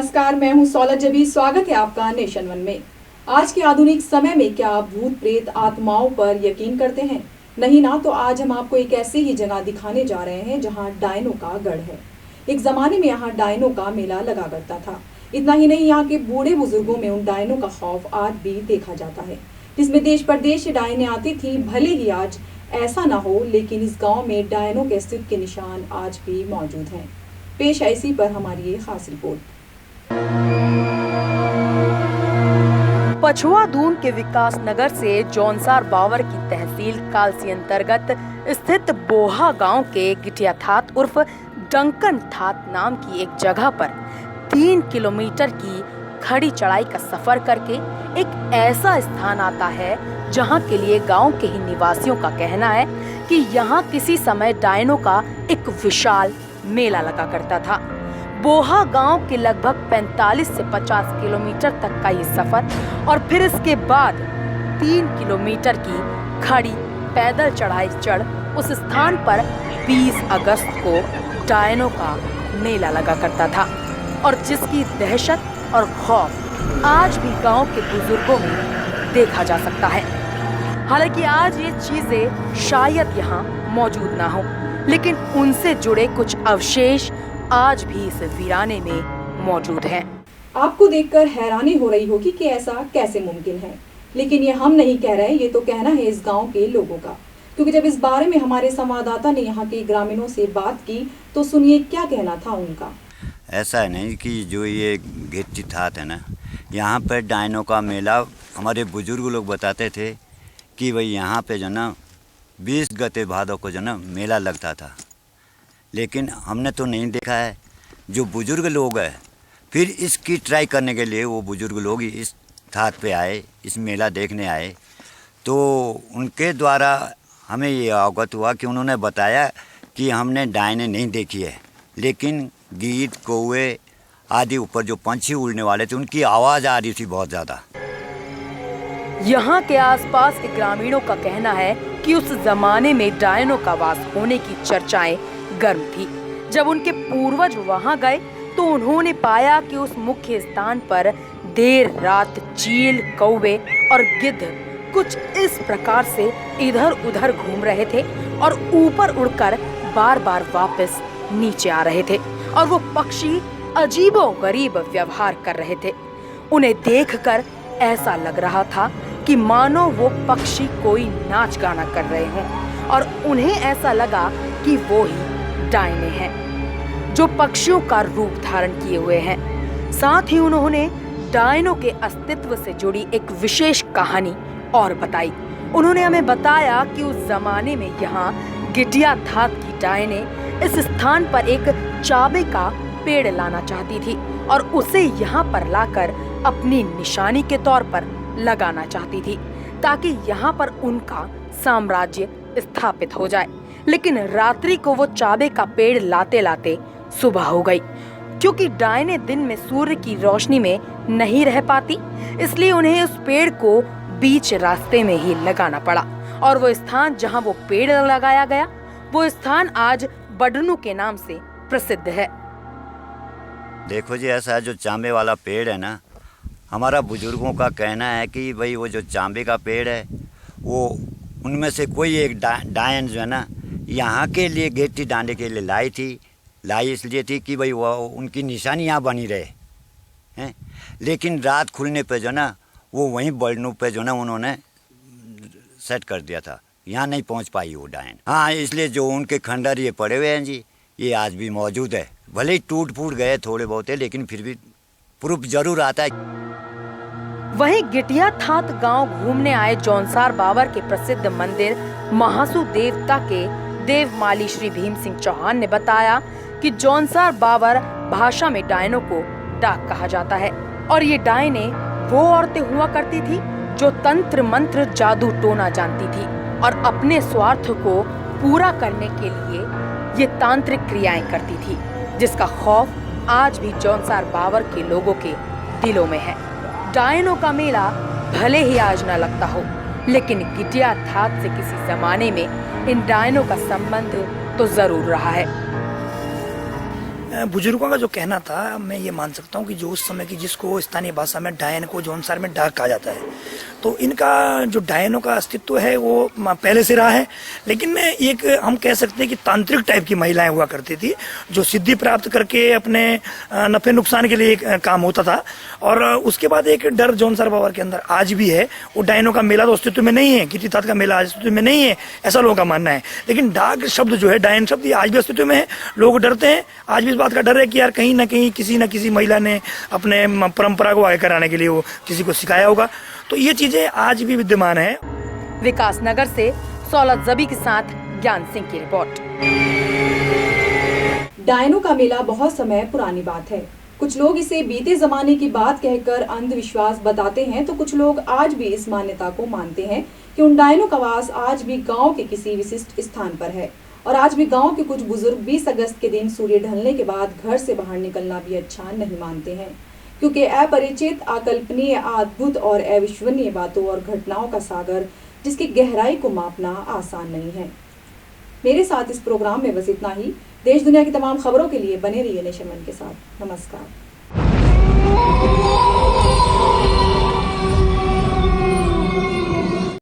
नमस्कार, मैं हूं सौलभ जबी। स्वागत है आपका नेशन वन में। आज के आधुनिक समय में क्या आप भूत प्रेत आत्माओं पर यकीन करते हैं? नहीं ना, तो आज हम आपको एक ऐसी ही जगह दिखाने जा रहे हैं जहां डायनों का गढ़ है। एक जमाने में यहाँ डायनों का मेला लगा करता था। इतना ही नहीं, यहाँ के बूढ़े बुजुर्गों में उन डायनों का खौफ आज भी देखा जाता है, जिसमें देश परदेश से डायनें आती थी। भले ही आज ऐसा ना हो, लेकिन इस गाँव में डायनों के अस्तित्व के निशान आज भी मौजूद हैं। पेश है इसी पर हमारी ये खास रिपोर्ट। पछुआ दून के विकास नगर से जौनसार बावर की तहसील कालसी अंतर्गत स्थित बोहा गांव के गिटिया थात उर्फ डंकन थात नाम की एक जगह पर 3 किलोमीटर की खड़ी चढ़ाई का सफर करके एक ऐसा स्थान आता है जहां के लिए गांव के ही निवासियों का कहना है कि यहां किसी समय डायनों का एक विशाल मेला लगा करता था। बोहा गांव के लगभग 45 से 50 किलोमीटर तक का ये सफर और फिर इसके बाद 3 किलोमीटर की खड़ी पैदल चढ़ाई चढ़ उस स्थान पर 20 अगस्त को डायनों का मेला लगा करता था और जिसकी दहशत और खौफ आज भी गांव के बुजुर्गों में देखा जा सकता है। हालांकि आज ये चीजें शायद यहाँ मौजूद ना हो, लेकिन उनसे जुड़े कुछ अवशेष आज भी इस वीराने में मौजूद हैं। आपको देखकर हैरानी हो रही होगी कि ऐसा कैसे मुमकिन है, लेकिन ये हम नहीं कह रहे, ये तो कहना है इस गांव के लोगों का। क्योंकि जब इस बारे में हमारे संवाददाता ने यहाँ के ग्रामीणों से बात की तो सुनिए क्या कहना था उनका। ऐसा है नहीं कि जो ये गिट्टी थात है ना, यहाँ पर डायनों का मेला हमारे बुजुर्ग लोग बताते थे कि भाई यहाँ पे जो ना 20 गते भादों को जो ना मेला लगता था, लेकिन हमने तो नहीं देखा है। जो बुजुर्ग लोग हैं फिर इसकी ट्राई करने के लिए वो बुजुर्ग लोग इस थात पे आए, इस मेला देखने आए, तो उनके द्वारा हमें ये अवगत हुआ कि उन्होंने बताया कि हमने डायने नहीं देखी है, लेकिन गीत कौवे आदि ऊपर जो पंछी उड़ने वाले थे उनकी आवाज़ आ रही थी बहुत ज़्यादा। यहाँ के आसपास के ग्रामीणों का कहना है कि उस जमाने में डायनों का वास होने की चर्चाएं गर्म थी। जब उनके पूर्वज वहां गए तो उन्होंने पाया कि उस मुख्य स्थान पर देर रात चील, कौवे और गिद्ध कुछ इस प्रकार से इधर उधर घूम रहे थे और ऊपर उड़कर बार बार वापस नीचे आ रहे थे और वो पक्षी अजीबोगरीब व्यवहार कर रहे थे। उन्हें देखकर ऐसा लग रहा था कि मानो वो पक्षी कोई नाच गाना कर रहे हों और उन्हें ऐसा लगा कि वो ही डायने हैं जो पक्षियों का रूप धारण किए हुए हैं। साथ ही उन्होंने डायनों के अस्तित्व से जुड़ी एक विशेष कहानी और बताई। उन्होंने हमें बताया कि उस जमाने में यहाँ गिटिया थात की डायने इस स्थान पर एक चाबे का पेड़ लाना चाहती थी और उसे यहाँ पर लाकर अपनी निशानी के तौर पर लगाना चाहती थी ताकि यहाँ पर उनका साम्राज्य स्थापित हो जाए। लेकिन रात्रि को वो चाबे का पेड़ लाते लाते सुबह हो गई। क्योंकि डायने दिन में सूर्य की रोशनी में नहीं रह पाती, इसलिए उन्हें उस पेड़ को बीच रास्ते में ही लगाना पड़ा और वो स्थान जहाँ वो पेड़ लगाया गया वो स्थान आज बडनू के नाम से प्रसिद्ध है। देखो जी, ऐसा है जो चांबे वाला पेड़ है ना, हमारा बुजुर्गों का कहना है कि भाई वो जो चांबे का पेड़ है वो उनमें से कोई एक डायन जो है ना यहाँ के लिए गिट्टी डांडे के लिए लाई इसलिए थी कि भाई वो उनकी निशानी यहाँ बनी रहे हैं। लेकिन रात खुलने पे जो ना वो वहीं बड़नू पे जो ना उन्होंने सेट कर दिया था, यहाँ नहीं पहुँच पाई वो डायन। हाँ, इसलिए जो उनके खंडर ये पड़े हुए हैं जी, ये आज भी मौजूद है। भले ही टूट फूट गए थोड़े बहुत है, लेकिन फिर भी प्रूफ जरूर आता है। वहीं गिटिया थात गांव घूमने आए जौनसार बावर के प्रसिद्ध मंदिर महासू देवता के देवमाली श्री भीम सिंह चौहान ने बताया कि जौनसार बावर भाषा में डायनों को डाक कहा जाता है और ये डायने वो औरतें हुआ करती थी जो तंत्र मंत्र जादू टोना जानती थी और अपने स्वार्थ को पूरा करने के लिए ये तांत्रिक क्रियाएं करती थी, जिसका खौफ आज भी जौनसार बावर के लोगों के दिलों में है। डायनों का मेला भले ही आज न लगता हो, लेकिन गिटिया थात से किसी जमाने में इन डायनों का संबंध तो जरूर रहा है। बुजुर्गों का जो कहना था, मैं ये मान सकता हूँ कि जो उस समय की, जिसको स्थानीय भाषा में डायन को जौनसार में डाक कहा जाता है, तो इनका जो डायनों का अस्तित्व है वो पहले से रहा है। लेकिन एक हम कह सकते हैं कि तांत्रिक टाइप की महिलाएं हुआ करती थी, जो सिद्धि प्राप्त करके अपने नफे नुकसान के लिए काम होता था। और उसके बाद एक डर जौनसार बाबा के अंदर आज भी है। वो डायनों का मेला तो अस्तित्व में नहीं है, कीर्तितात का मेला अस्तित्व में नहीं है, ऐसा लोगों का मानना है। लेकिन डाक शब्द जो है, डायन शब्द, ये आज भी अस्तित्व में है। लोग डरते हैं, आज भी इस बात का डर है कि यार कहीं ना कहीं किसी न किसी महिला ने अपने परंपरा को आगे कराने के लिए वो किसी को सिखाया होगा। तो ये चीजें आज भी विद्यमान है। विकास नगर से सौलत जबी के साथ ज्ञान सिंह की रिपोर्ट। डायनों का मेला बहुत समय पुरानी बात है। कुछ लोग इसे बीते जमाने की बात कहकर अंधविश्वास बताते हैं, तो कुछ लोग आज भी इस मान्यता को मानते हैं कि उन डायनों का वास आज भी गांव के किसी विशिष्ट स्थान पर है। और आज भी गांव के कुछ बुजुर्ग 20 अगस्त के दिन सूर्य ढलने के बाद घर से बाहर निकलना भी अच्छा नहीं मानते हैं, क्योंकि अपरिचित, अकल्पनीय, अद्भुत और अविश्वसनीय बातों और घटनाओं का सागर, जिसकी गहराई को मापना आसान नहीं है। मेरे साथ इस प्रोग्राम में बस इतना ही। देश दुनिया की तमाम खबरों के लिए बने रहिए नेशन वन के साथ। नमस्कार।